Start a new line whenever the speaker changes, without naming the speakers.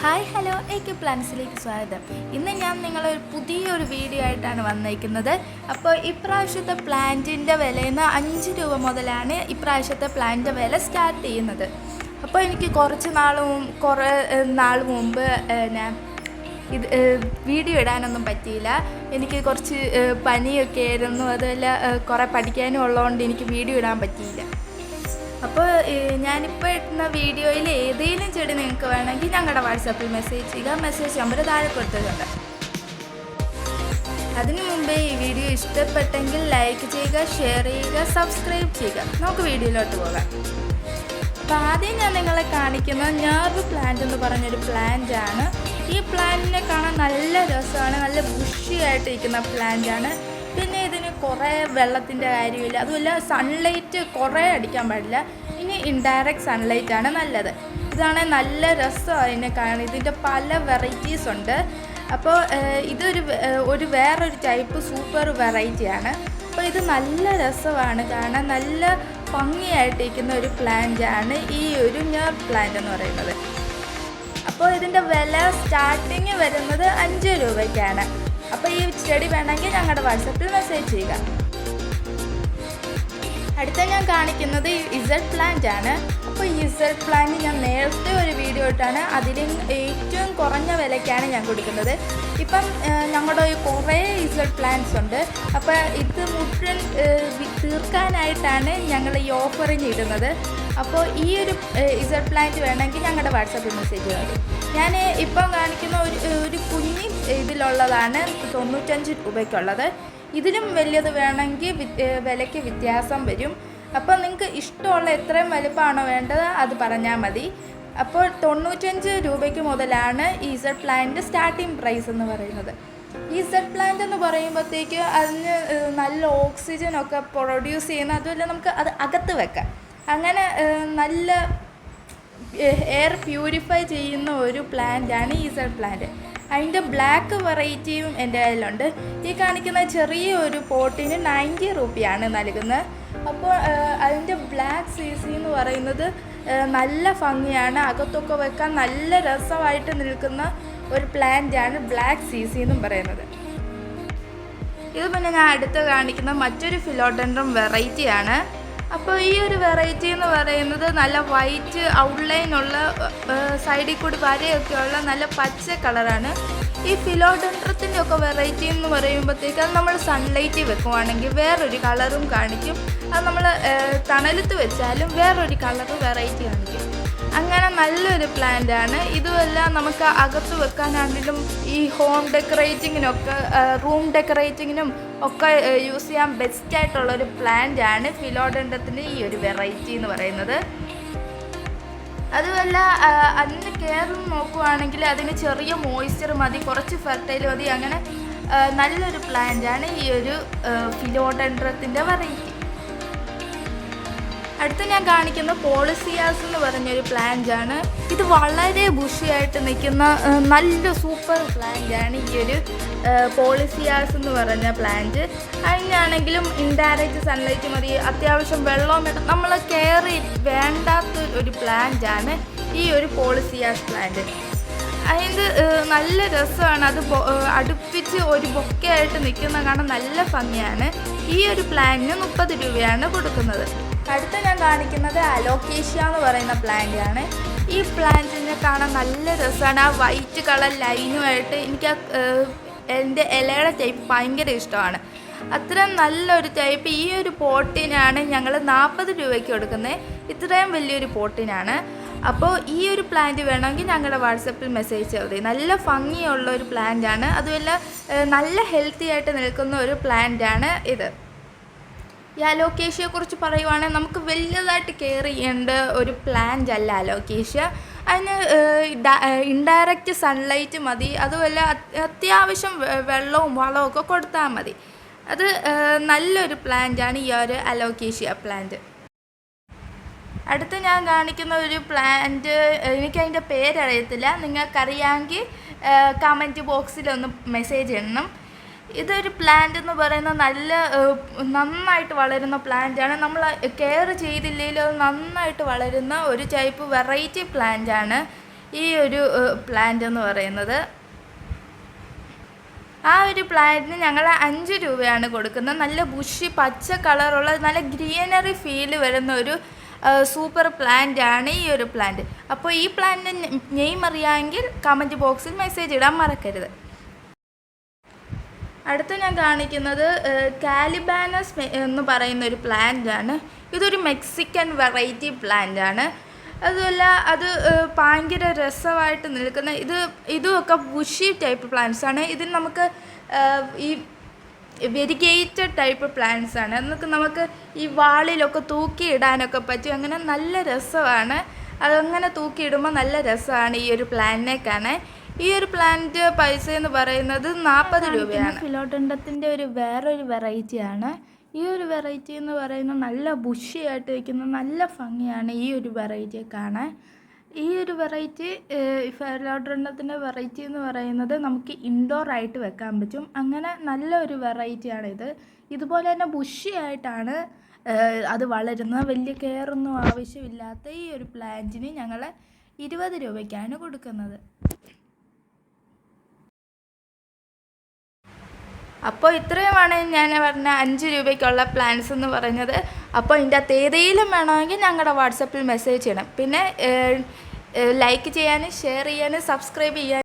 Hi hello എനിക്ക് പ്ലാൻസിലേക്ക് സ്വാഗതം. ഇന്ന് ഞാൻ നിങ്ങളൊരു പുതിയൊരു വീഡിയോ ആയിട്ടാണ് വന്നിരിക്കുന്നത്. അപ്പോൾ ഇപ്രാവശ്യത്തെ പ്ലാന്റിൻ്റെ വിലയിൽ 5 രൂപ മുതലാണ് ഇപ്രാവശ്യത്തെ പ്ലാന്റിൻ്റെ വില സ്റ്റാർട്ട് ചെയ്യുന്നത്. അപ്പോൾ എനിക്ക് കുറേ നാൾ മുമ്പ് ഞാൻ വീഡിയോ ഇടാനൊന്നും പറ്റിയില്ല. എനിക്ക് കുറച്ച് പനിയൊക്കെ ആയിരുന്നു, അതുമല്ല കുറേ പഠിക്കാനും ഉള്ളതുകൊണ്ട് എനിക്ക് വീഡിയോ ഇടാൻ പറ്റിയില്ല. അപ്പോൾ ഞാനിപ്പോൾ ഇടുന്ന വീഡിയോയിൽ ഏതെങ്കിലും ചെടി നിങ്ങൾക്ക് വേണമെങ്കിൽ ഞങ്ങളുടെ വാട്സാപ്പിൽ മെസ്സേജ് ചെയ്യുക. മെസ്സേജ് നമ്പർ താഴെ കൊടുത്തിട്ടുണ്ട്. അതിനു മുമ്പേ ഈ വീഡിയോ ഇഷ്ടപ്പെട്ടെങ്കിൽ ലൈക്ക് ചെയ്യുക, ഷെയർ ചെയ്യുക, സബ്സ്ക്രൈബ് ചെയ്യുക. നമുക്ക് വീഡിയോയിലോട്ട് പോകാം. അപ്പോൾ ആദ്യം ഞാൻ നിങ്ങളെ കാണിക്കുന്നത് ഞാർവ് പ്ലാന്റ് എന്ന് പറഞ്ഞൊരു പ്ലാന്റാണ്. ഈ പ്ലാന്റിനെ കാണാൻ നല്ല രസമാണ്, നല്ല ബുഷിയായിട്ടിരിക്കുന്ന പ്ലാന്റാണ്. പിന്നെ ഇതിന് കുറേ വെള്ളത്തിൻ്റെ കാര്യമില്ല, അതുമല്ല സൺലൈറ്റ് കുറേ അടിക്കാൻ പാടില്ല. ഇനി ഇൻഡയറക്റ്റ് സൺലൈറ്റാണ് നല്ലത്. ഇതാണെങ്കിൽ നല്ല രസമാണ് അതിനെ കാണാൻ. ഇതിൻ്റെ പല വെറൈറ്റീസ് ഉണ്ട്. അപ്പോൾ ഇതൊരു വേറൊരു ടൈപ്പ് സൂപ്പർ വെറൈറ്റിയാണ്. അപ്പോൾ ഇത് നല്ല രസമാണ് കാണാൻ, നല്ല ഭംഗിയായിട്ടിരിക്കുന്ന ഒരു പ്ലാന്റാണ് ഈ ഒരു ഞാർവ് പ്ലാന്റ് എന്ന് പറയുന്നത്. അപ്പോൾ ഇതിൻ്റെ വില സ്റ്റാർട്ടിങ് വരുന്നത് 5 രൂപയ്ക്കാണ്. അപ്പോൾ ഈ ചെടി വേണമെങ്കിൽ ഞങ്ങളുടെ വാട്സാപ്പിൽ മെസ്സേജ് ചെയ്യുക. അടുത്ത ഞാൻ കാണിക്കുന്നത് ഇസഡ് പ്ലാന്റ് ആണ്. അപ്പോൾ ഈ ഇസഡ് പ്ലാന്റ് ഞാൻ നേരത്തെ ഒരു വീഡിയോ ഇട്ടാണ്, അതിലും ഏറ്റവും കുറഞ്ഞ വിലയ്ക്കാണ് ഞാൻ കൊടുക്കുന്നത്. ഇപ്പം ഞങ്ങളുടെ കുറേ ഇസഡ് പ്ലാന്റ്സ് ഉണ്ട്. അപ്പോൾ ഇത് മുഴുവൻ തീർക്കാനായിട്ടാണ് ഞങ്ങൾ ഈ ഓഫറിന് ഇടുന്നത്. അപ്പോൾ ഈ ഒരു ഇസഡ് പ്ലാന്റ് വേണമെങ്കിൽ ഞങ്ങളുടെ വാട്സാപ്പിൽ മെസ്സേജ് ചെയ്താൽ മതി. ഞാൻ ഇപ്പം കാണിക്കുന്ന ഒരു കുഞ്ഞി ഇതിലുള്ളതാണ് 95 രൂപയ്ക്കുള്ളത്. ഇതിലും വലിയത് വേണമെങ്കിൽ വിലയ്ക്ക് വ്യത്യാസം വരും. അപ്പോൾ നിങ്ങൾക്ക് ഇഷ്ടമുള്ള എത്രയും വലുപ്പമാണോ വേണ്ടത് അത് പറഞ്ഞാൽ മതി. അപ്പോൾ 95 രൂപയ്ക്ക് മുതലാണ് ഈ ഇസഡ് പ്ലാന്റ് സ്റ്റാർട്ടിങ് പ്രൈസ് എന്ന് പറയുന്നത്. ഈ ഇസഡ് പ്ലാന്റ് എന്ന് പറയുമ്പോഴത്തേക്ക് അതിന് നല്ല ഓക്സിജനൊക്കെ പ്രൊഡ്യൂസ് ചെയ്യുന്ന, അതുമല്ല നമുക്ക് അത് അകത്ത് വെക്കാം. അങ്ങനെ നല്ല എയർ പ്യൂരിഫൈ ചെയ്യുന്ന ഒരു പ്ലാന്റാണ് ഈ ഇസഡ് പ്ലാന്റ്. അതിൻ്റെ ബ്ലാക്ക് വെറൈറ്റിയും എൻ്റെ കയ്യിലുണ്ട്. ഈ കാണിക്കുന്ന ചെറിയ ഒരു പോട്ടിന് 90 രൂപയാണ് നൽകുന്നത്. അപ്പോൾ അതിൻ്റെ ബ്ലാക്ക് CC എന്ന് പറയുന്നത് നല്ല ഭംഗിയാണ്, അകത്തൊക്കെ വെക്കാൻ നല്ല രസമായിട്ട് നിൽക്കുന്ന ഒരു പ്ലാന്റാണ് ബ്ലാക്ക് CC എന്നും പറയുന്നത്. ഇത് പിന്നെ ഞാൻ അടുത്ത് കാണിക്കുന്ന മറ്റൊരു ഫിലോഡെൻഡ്രം വെറൈറ്റിയാണ്. അപ്പോൾ ഈ ഒരു വെറൈറ്റി എന്ന് പറയുന്നത് നല്ല വൈറ്റ് ഔട്ട്ലൈനുള്ള സൈഡിൽ കൂടി വരയൊക്കെയുള്ള നല്ല പച്ച കളറാണ്. ഈ ഫിലോഡെൻഡ്രത്തിൻ്റെ ഒക്കെ വെറൈറ്റി എന്ന് പറയുമ്പോഴത്തേക്ക് അത് നമ്മൾ സൺലൈറ്റിൽ വെക്കുവാണെങ്കിൽ വേറൊരു കളറും കാണിക്കും, അത് നമ്മൾ തണലത്ത് വെച്ചാലും വേറൊരു കളറ് വെറൈറ്റി കാണിക്കും. അങ്ങനെ നല്ലൊരു പ്ലാന്റാണ്. ഇതുമെല്ലാം നമുക്ക് അകത്ത് വെക്കാനാണെങ്കിലും ഈ ഹോം ഡെക്കറേറ്റിങ്ങിനൊക്കെ റൂം ഡെക്കറേറ്റിങ്ങിനും ഒക്കെ യൂസ് ചെയ്യാൻ ബെസ്റ്റായിട്ടുള്ളൊരു പ്ലാന്റാണ് ഫിലോഡെൻഡ്രത്തിൻ്റെ ഈ ഒരു വെറൈറ്റി എന്ന് പറയുന്നത്. അതുമല്ല അതിന് കെയർ നോക്കുവാണെങ്കിൽ അതിന് ചെറിയ മോയ്സ്ചർ മതി, കുറച്ച് ഫെർട്ടൈൽ മതി. അങ്ങനെ നല്ലൊരു പ്ലാന്റാണ് ഈ ഒരു ഫിലോഡെൻഡ്രത്തിൻ്റെ വെറൈറ്റി. അടുത്ത് ഞാൻ കാണിക്കുന്ന പോളിസിയാസ് എന്ന് പറഞ്ഞൊരു പ്ലാന്റാണ്. ഇത് വളരെ ബുഷിയായിട്ട് നിൽക്കുന്ന നല്ല സൂപ്പർ പ്ലാന്റാണ് ഈ ഒരു പോളിസിയാസ് എന്ന് പറഞ്ഞ പ്ലാന്റ്. അതിനാണെങ്കിലും ഇൻഡയറക്റ്റ് സൺലൈറ്റ് മതി, അത്യാവശ്യം വെള്ളവും വേണം, നമ്മൾ കെയർ വേണ്ടാത്ത ഒരു പ്ലാന്റാണ് ഈ ഒരു പോളിസിയാസ് പ്ലാന്റ്. അതിൻ്റെ നല്ല രസമാണ്, അത് അടുപ്പിച്ച് ഒരു ബൊക്കെയായിട്ട് നിൽക്കുന്ന കാണാൻ നല്ല ഭംഗിയാണ്. ഈ ഒരു പ്ലാന്റിന് 30 രൂപയാണ് കൊടുക്കുന്നത്. അടുത്ത ഞാൻ കാണിക്കുന്നത് അലോക്കേഷ്യ എന്ന് പറയുന്ന പ്ലാന്റാണ്. ഈ പ്ലാന്റിനെ കാണാൻ നല്ല രസമാണ്, ആ വൈറ്റ് കളർ ലൈനുമായിട്ട്. എനിക്ക് എൻ്റെ ഇലയുടെ ടൈപ്പ് ഭയങ്കര ഇഷ്ടമാണ്. അത്രയും നല്ലൊരു ടൈപ്പ്. ഈ ഒരു പോട്ടിനാണ് ഞങ്ങൾ 40 രൂപയ്ക്ക് കൊടുക്കുന്നത്, ഇത്രയും വലിയൊരു പോട്ടിനാണ്. അപ്പോൾ ഈ ഒരു പ്ലാന്റ് വേണമെങ്കിൽ ഞങ്ങളുടെ വാട്സപ്പിൽ മെസ്സേജ് ചെയ്താൽ മതി. നല്ല ഭംഗിയുള്ള ഒരു പ്ലാന്റാണ്, അതുമല്ല നല്ല ഹെൽത്തി ആയിട്ട് നിൽക്കുന്ന ഒരു പ്ലാന്റാണ് ഇത്. ഈ അലോക്കേഷ്യയെക്കുറിച്ച് പറയുവാണെങ്കിൽ നമുക്ക് വലിയതായിട്ട് കെയർ ചെയ്യേണ്ട ഒരു പ്ലാന്റ് അല്ല അലോക്കേഷ്യ. അതിന് ഇൻഡയറക്റ്റ് സൺലൈറ്റ് മതി, അതുമല്ല അത്യാവശ്യം വെള്ളവും വളവും ഒക്കെ കൊടുത്താൽ മതി. അത് നല്ലൊരു പ്ലാന്റാണ് ഈ ഒരു അലോക്കേഷ്യ പ്ലാന്റ്. അടുത്ത് ഞാൻ കാണിക്കുന്ന ഒരു പ്ലാന്റ്, എനിക്കതിൻ്റെ പേരറിയത്തില്ല, നിങ്ങൾക്കറിയാമെങ്കിൽ കമൻറ്റ് ബോക്സിലൊന്ന് മെസ്സേജ് ചെയ്യണം. ഇതൊരു പ്ലാന്റ് എന്ന് പറയുന്നത് നന്നായിട്ട് വളരുന്ന പ്ലാന്റാണ്. നമ്മൾ കെയർ ചെയ്തില്ലെങ്കിലും അത് നന്നായിട്ട് വളരുന്ന ഒരു ടൈപ്പ് വെറൈറ്റി പ്ലാന്റാണ്. ഈ ഒരു പ്ലാന്റ് എന്ന് പറയുന്നത്. ആ ഒരു പ്ലാന്റിന് ഞങ്ങൾ 5 രൂപയാണ് കൊടുക്കുന്നത്. നല്ല ബുഷി പച്ച കളറുള്ള നല്ല ഗ്രീനറി ഫീൽ വരുന്ന ഒരു സൂപ്പർ പ്ലാന്റ് ആണ് ഈ ഒരു പ്ലാന്റ്. അപ്പോൾ ഈ പ്ലാന്റിൻ്റെ നെയിം അറിയാമെങ്കിൽ കമൻറ്റ് ബോക്സിൽ മെസ്സേജ് ഇടാൻ മറക്കരുത്. അടുത്ത ഞാൻ കാണിക്കുന്നത് കാലിബാനസ് എന്ന് പറയുന്ന ഒരു പ്ലാന്റ് ആണ്. ഇതൊരു മെക്സിക്കൻ വെറൈറ്റി പ്ലാന്റ് ആണ്. അതുമല്ല അത് ഭയങ്കര രസമായിട്ട് നിൽക്കുന്ന ഇതുമൊക്കെ ബുഷി ടൈപ്പ് പ്ലാന്റ്സ് ആണ്. ഇതിന് നമുക്ക് ഈ വെരിഗേറ്റഡ് ടൈപ്പ് പ്ലാന്റ്സ് ആണ്. നമുക്ക് ഈ വാളിലൊക്കെ തൂക്കിയിടാനൊക്കെ പറ്റും. അങ്ങനെ നല്ല രസമാണ്. അതങ്ങനെ തൂക്കിയിടുമ്പോൾ നല്ല രസമാണ് ഈ ഒരു പ്ലാന്റിനെ കാണാൻ. ഈ ഒരു പ്ലാന്റ് പൈസ എന്ന് പറയുന്നത് 40 രൂപയാണ്. ഫിലോഡെൻഡത്തിൻ്റെ വേറൊരു വെറൈറ്റിയാണ്. ഈ ഒരു വെറൈറ്റി എന്ന് പറയുന്നത് നല്ല ബുഷിയായിട്ട് വയ്ക്കുന്ന നല്ല ഭംഗിയാണ് ഈ ഒരു വെറൈറ്റിയെ കാണാൻ. ഈ ഒരു വെറൈറ്റി ഫിലോഡെൻഡത്തിൻ്റെ വെറൈറ്റി എന്ന് പറയുന്നത് നമുക്ക് ഇൻഡോർ ആയിട്ട് വെക്കാൻ പറ്റും. അങ്ങനെ നല്ല ഒരു വെറൈറ്റിയാണിത്. ഇതുപോലെ തന്നെ ബുഷിയായിട്ടാണ് അത് വളരുന്നത്. വലിയ കെയറൊന്നും ആവശ്യമില്ലാത്ത ഈ ഒരു പ്ലാന്റിന് ഞങ്ങൾ 20 രൂപയ്ക്കാണ് കൊടുക്കുന്നത്. അപ്പോൾ ഇത്രയുമാണ് ഞാൻ പറഞ്ഞ 5 രൂപയ്ക്കുള്ള പ്ലാൻസ് എന്ന് പറഞ്ഞത്. അപ്പോൾ ഇതിൻ്റെ അകത്ത് ഏതെങ്കിലും വേണമെങ്കിൽ ഞങ്ങളുടെ വാട്സപ്പിൽ മെസ്സേജ് ചെയ്യണം. പിന്നെ ലൈക്ക് ചെയ്യാനും ഷെയർ ചെയ്യാനും സബ്സ്ക്രൈബ് ചെയ്യാനും